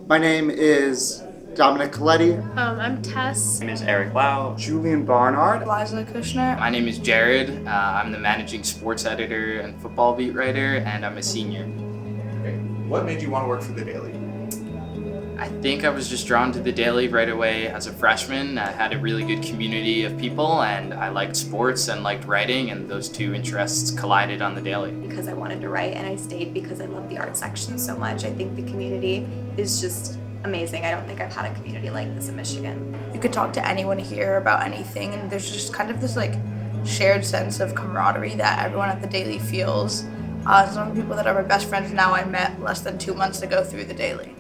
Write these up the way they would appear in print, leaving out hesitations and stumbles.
My name is Dominic Coletti. I'm Tess. My name is Eric Lau. Julian Barnard. Liza Kushner. My name is Jared. I'm the managing sports editor and football beat writer, and I'm a senior. Okay. What made you want to work for The Daily? I think I was just drawn to The Daily right away as a freshman. I had a really good community of people, and I liked sports and liked writing, and those two interests collided on The Daily. Because I wanted to write, and I stayed because I love the art section so much. I think the community is just amazing. I don't think I've had a community like this in Michigan. You could talk to anyone here about anything, and there's just kind of this shared sense of camaraderie that everyone at The Daily feels. Some people that are my best friends now I met less than 2 months ago through The Daily.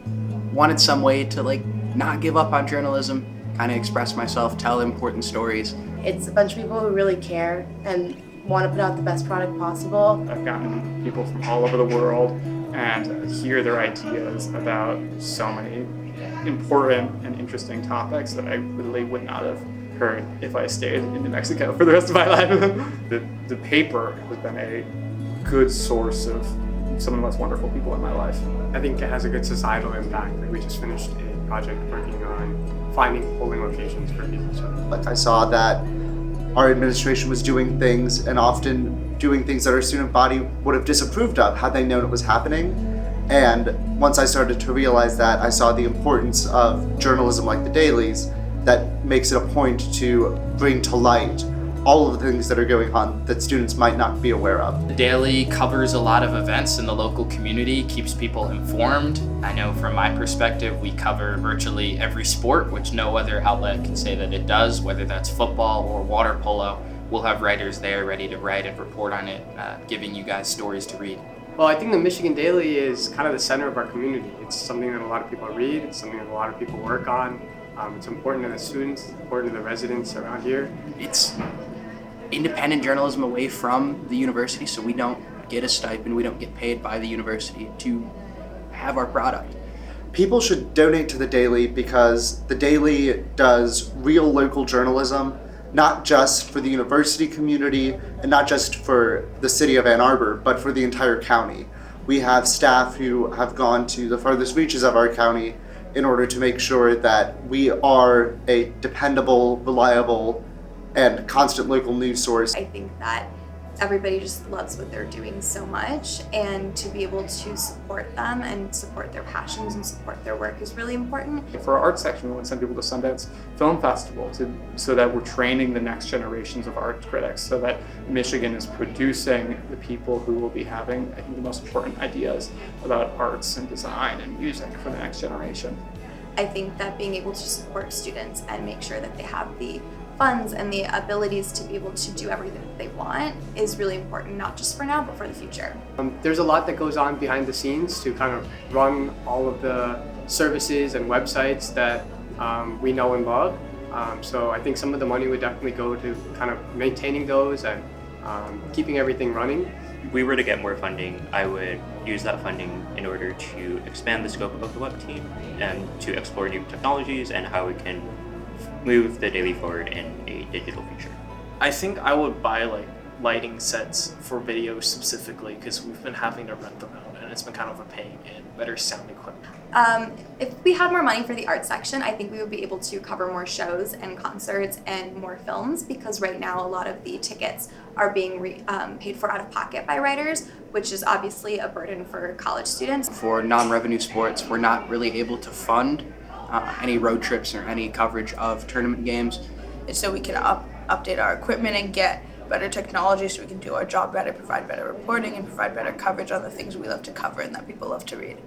Wanted some way to not give up on journalism, kind of express myself, tell important stories. It's a bunch of people who really care and want to put out the best product possible. I've gotten people from all over the world and hear their ideas about so many important and interesting topics that I really would not have heard if I stayed in New Mexico for the rest of my life. The paper has been a good source of some of the most wonderful people in my life. I think it has a good societal impact. We just finished a project working on finding polling locations for people. So I saw that our administration was doing things, and often doing things that our student body would have disapproved of had they known it was happening. And once I started to realize that, I saw the importance of journalism like The Daily's that makes it a point to bring to light all of the things that are going on that students might not be aware of. The Daily covers a lot of events in the local community, keeps people informed. I know from my perspective, we cover virtually every sport, which no other outlet can say that it does, whether that's football or water polo. We'll have writers there ready to write and report on it, giving you guys stories to read. Well, I think the Michigan Daily is kind of the center of our community. It's something that a lot of people read, it's something that a lot of people work on. It's important to the students, it's important to the residents around here. It's independent journalism away from the university, so we don't get a stipend, we don't get paid by the university to have our product. People should donate to The Daily because The Daily does real local journalism, not just for the university community and not just for the city of Ann Arbor, but for the entire county. We have staff who have gone to the farthest reaches of our county in order to make sure that we are a dependable, reliable, and constant local news source. I think that everybody just loves what they're doing so much, and to be able to support them and support their passions and support their work is really important. For our art section, we want to send people to Sundance Film Festival so that we're training the next generations of art critics, so that Michigan is producing the people who will be having, I think, the most important ideas about arts and design and music for the next generation. I think that being able to support students and make sure that they have the funds and the abilities to be able to do everything that they want is really important, not just for now, but for the future. There's a lot that goes on behind the scenes to kind of run all of the services and websites that we know and love. So I think some of the money would definitely go to kind of maintaining those and keeping everything running. If we were to get more funding, I would use that funding in order to expand the scope of the web team and to explore new technologies and how we can move The Daily forward in a digital future. I think I would buy lighting sets for videos specifically, because we've been having to rent them out and it's been kind of a pain, and better sound equipment. If we had more money for the art section, I think we would be able to cover more shows and concerts and more films, because right now a lot of the tickets are being paid for out of pocket by writers, which is obviously a burden for college students. For non-revenue sports, we're not really able to fund any road trips or any coverage of tournament games. And so we can update our equipment and get better technology so we can do our job better, provide better reporting, and provide better coverage on the things we love to cover and that people love to read.